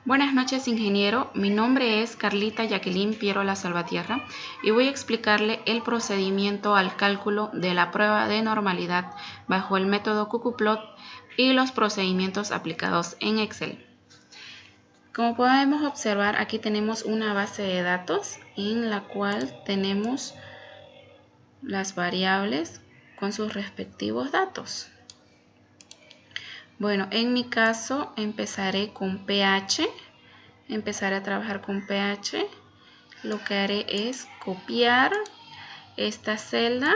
Buenas noches, ingeniero. Mi nombre es Carlita Jacqueline Pierola Salvatierra y voy a explicarle el procedimiento al cálculo de la prueba de normalidad bajo el método Cucuplot y los procedimientos aplicados en Excel. Como podemos observar, aquí tenemos una base de datos en la cual tenemos las variables con sus respectivos datos. Bueno, en mi caso empezaré con pH. Empezaré a trabajar con pH. Lo que haré es copiar esta celda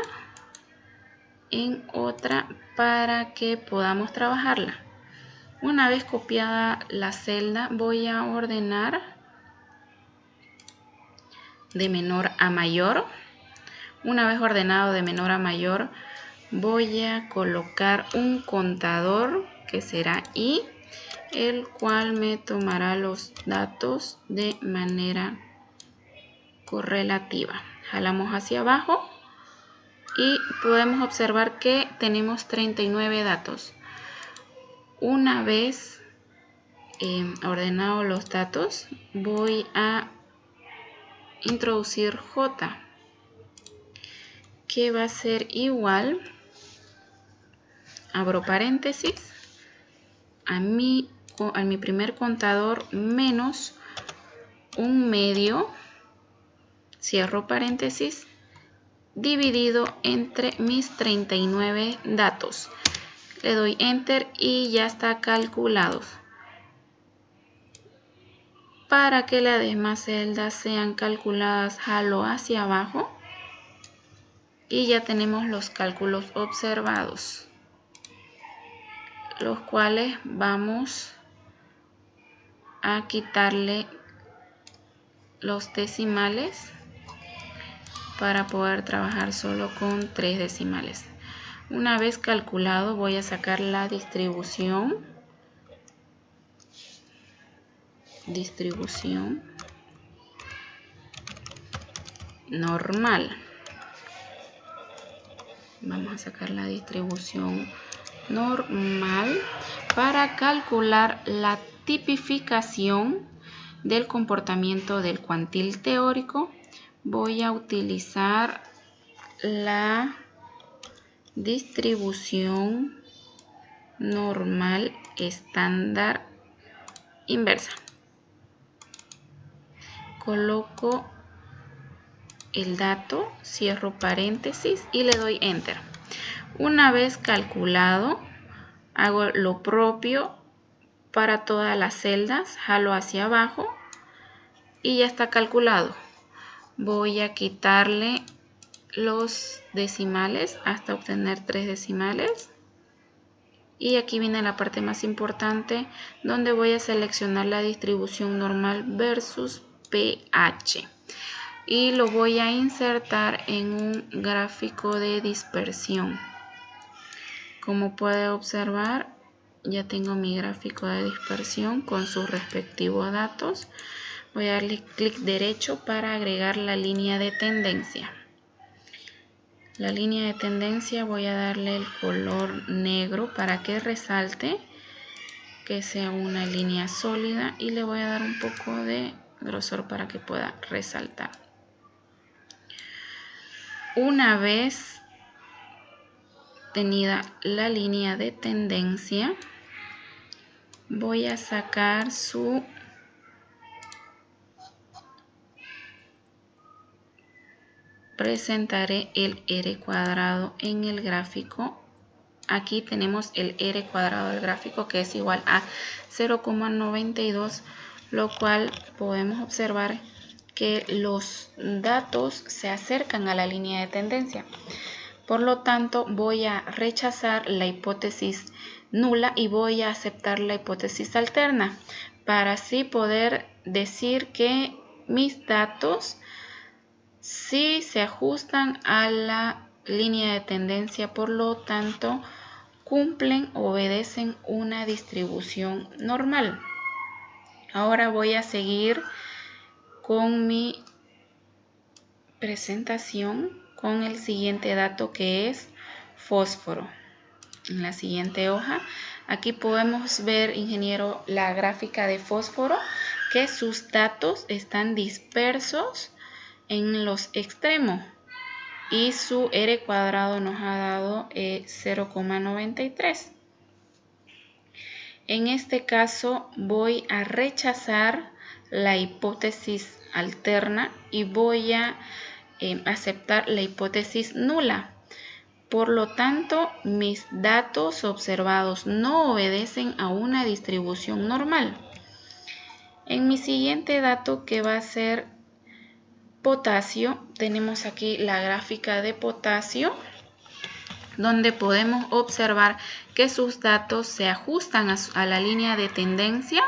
en otra para que podamos trabajarla. Una vez copiada la celda, voy a ordenar de menor a mayor. Una vez ordenado de menor a mayor, voy a colocar un contador que será I, el cual me tomará los datos de manera correlativa. Jalamos hacia abajo y podemos observar que tenemos 39 datos. Una vez ordenados los datos, voy a introducir J, que va a ser igual, abro paréntesis, a mi primer contador menos un medio, cierro paréntesis, dividido entre mis 39 datos. Le doy Enter y ya está calculado. Para que las demás celdas sean calculadas, jalo hacia abajo y ya tenemos los cálculos observados, los cuales vamos a quitarle los decimales para poder trabajar solo con 3 decimales. Una vez calculado, voy a sacar la distribución normal. Vamos a sacar la distribución normal para calcular la tipificación del comportamiento del cuantil teórico. Voy a utilizar la distribución normal estándar inversa. Coloco el dato, cierro paréntesis y le doy Enter. Una vez calculado, hago lo propio para todas las celdas, jalo hacia abajo y ya está calculado. Voy a quitarle los decimales hasta obtener 3 decimales. Y aquí viene la parte más importante, donde voy a seleccionar la distribución normal versus pH. Y lo voy a insertar en un gráfico de dispersión. Como puede observar, ya tengo mi gráfico de dispersión con sus respectivos datos. Voy a darle clic derecho para agregar la línea de tendencia. La línea de tendencia voy a darle el color negro para que resalte, que sea una línea sólida, y le voy a dar un poco de grosor para que pueda resaltar. Una vez tenida la línea de tendencia, voy a sacar presentaré el R cuadrado en el gráfico. Aquí tenemos el R cuadrado del gráfico, que es igual a 0,92, lo cual podemos observar que los datos se acercan a la línea de tendencia. Por lo tanto, voy a rechazar la hipótesis nula y voy a aceptar la hipótesis alterna, para así poder decir que mis datos sí se ajustan a la línea de tendencia, por lo tanto obedecen una distribución normal. Ahora voy a seguir con mi presentación con el siguiente dato, que es fósforo. En la siguiente hoja Aquí podemos ver, ingeniero, la gráfica de fósforo, que sus datos están dispersos en los extremos y su R cuadrado nos ha dado 0,93. En este caso voy a rechazar la hipótesis alterna y voy a aceptar la hipótesis nula. Por lo tanto, mis datos observados no obedecen a una distribución normal. En mi siguiente dato, que va a ser potasio, tenemos aquí la gráfica de potasio, donde podemos observar que sus datos se ajustan a la línea de tendencia.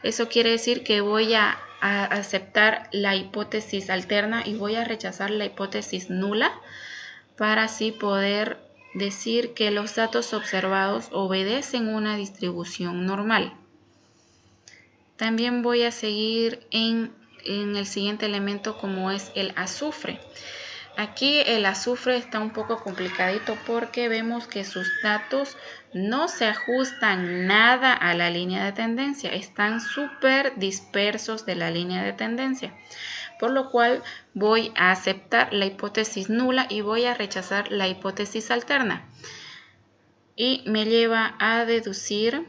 Eso quiere decir que voy a aceptar la hipótesis alterna y voy a rechazar la hipótesis nula, para así poder decir que los datos observados obedecen una distribución normal. También voy a seguir en el siguiente elemento, como es el azufre. Aquí el azufre está un poco complicadito porque vemos que sus datos no se ajustan nada a la línea de tendencia, están súper dispersos de la línea de tendencia, por lo cual voy a aceptar la hipótesis nula y voy a rechazar la hipótesis alterna. Y me lleva a deducir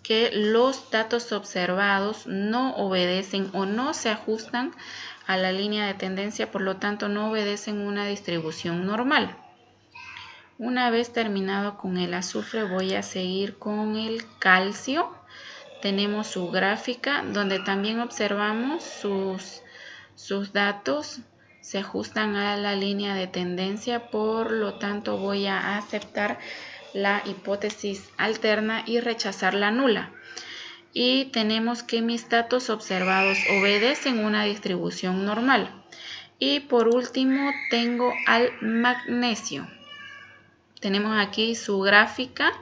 que los datos observados no obedecen o no se ajustan a la línea de tendencia, por lo tanto no obedecen una distribución normal. Una vez terminado con el azufre, voy a seguir con el calcio. Tenemos su gráfica, donde también observamos sus datos se ajustan a la línea de tendencia, por lo tanto voy a aceptar la hipótesis alterna y rechazar la nula. Y tenemos que mis datos observados obedecen una distribución normal. Y por último tengo al magnesio. Tenemos aquí su gráfica.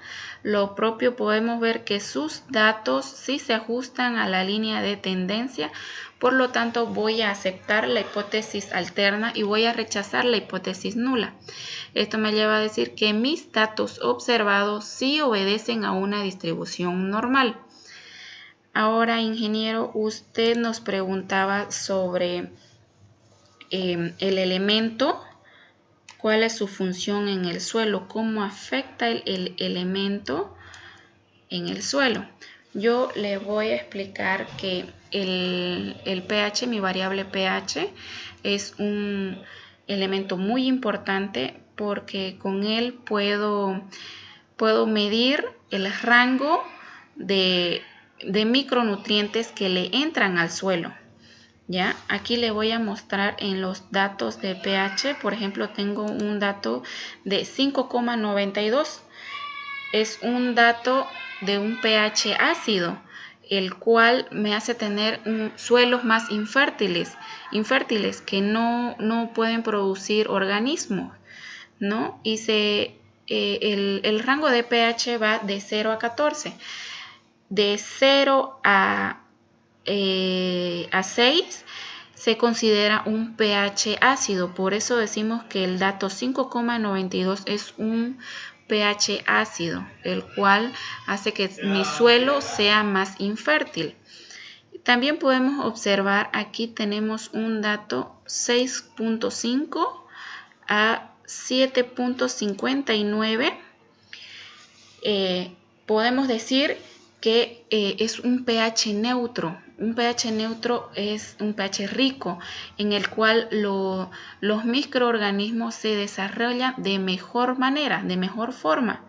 Lo propio, podemos ver que sus datos sí se ajustan a la línea de tendencia. Por lo tanto, voy a aceptar la hipótesis alterna y voy a rechazar la hipótesis nula. Esto me lleva a decir que mis datos observados sí obedecen a una distribución normal. Ahora, ingeniero, usted nos preguntaba sobre el elemento, cuál es su función en el suelo, cómo afecta el elemento en el suelo. Yo le voy a explicar que el pH, mi variable pH, es un elemento muy importante porque con él puedo medir el rango de micronutrientes que le entran al suelo. ¿Ya? Aquí le voy a mostrar en los datos de pH. Por ejemplo, tengo un dato de 5,92. Es un dato de un pH ácido, el cual me hace tener suelos más infértiles que no pueden producir organismos, ¿no? Y el rango de pH va de 0 a 14. De 0 a 6 se considera un pH ácido. Por eso decimos que el dato 5,92 es un pH ácido, el cual hace que mi suelo sea más infértil. También podemos observar, aquí tenemos un dato 6,5 a 7,59. Podemos decir que es un pH neutro. Un pH neutro es un pH rico, en el cual los microorganismos se desarrollan de mejor manera, de mejor forma.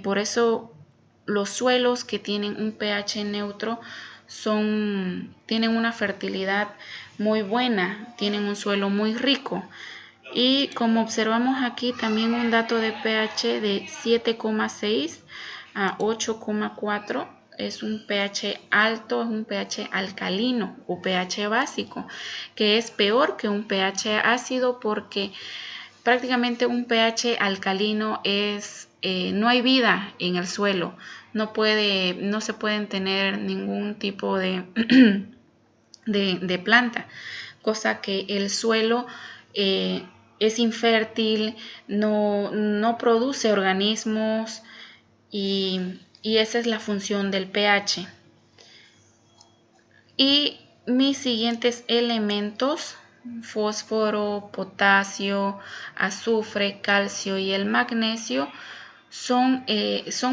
Por eso los suelos que tienen un pH neutro tienen una fertilidad muy buena, tienen un suelo muy rico. Y como observamos aquí, también un dato de pH de 7,6 a 8,4 es un pH alto, es un pH alcalino o pH básico, que es peor que un pH ácido, porque prácticamente un pH alcalino no hay vida en el suelo, no se pueden tener ningún tipo de planta, cosa que el suelo es infértil, no produce organismos, y Y esa es la función del pH. Y mis siguientes elementos, fósforo, potasio, azufre, calcio y el magnesio, son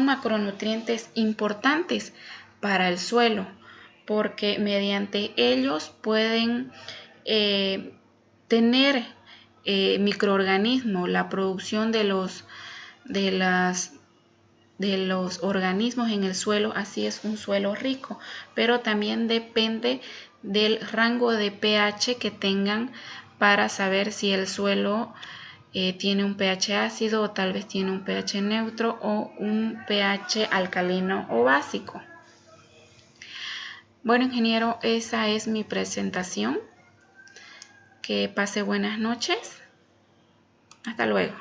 macronutrientes importantes para el suelo, porque mediante ellos pueden tener microorganismos, la producción de los organismos en el suelo. Así es un suelo rico, pero también depende del rango de pH que tengan para saber si el suelo tiene un pH ácido o tal vez tiene un pH neutro o un pH alcalino o básico. Bueno, ingeniero, esa es mi presentación. Que pase buenas noches. Hasta luego.